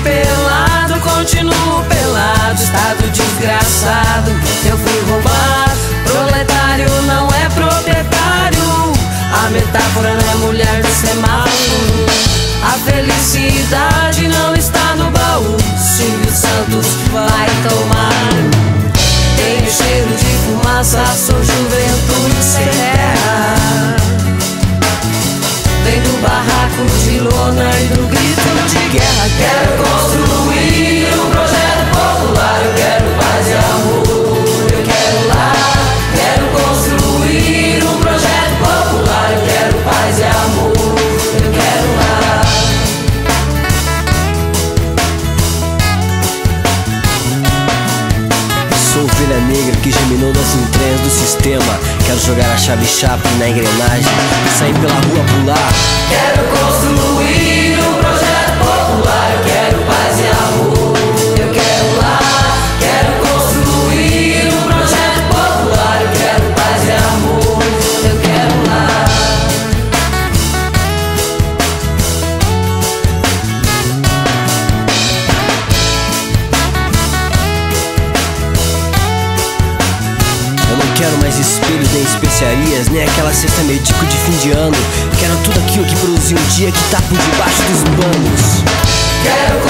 pelado, continuo pelado, estado desgraçado. Eu fui roubado, proletário não é proprietário. A metáfora não é mulher do semáforo. A felicidade não está no baú. Silvio Santos vai tomar. Tenho cheiro de fumaça, sou juventude sem terra. Vem do barraco de lona e do grito de guerra. Quero construir um projeto popular. Eu quero paz e amor. Eu quero lá. Quero construir um projeto popular. Eu quero paz e amor. Eu quero lá. Sou ovelha negra que germinou das entranhas do sistema. Quero jogar a chave Chaplin na engrenagem e sair pela rua pular. Quero construir um projeto popular. Eu quero paz e amor. Eu quero lá. Quero construir um projeto popular. Eu quero paz e amor. Eu quero lá. Eu não quero mais espelhos nem especiarias, nem aquela cesta medíocre de fim de ano. Quero tudo aquilo que produziu um dia que tá por debaixo dos panos. Quero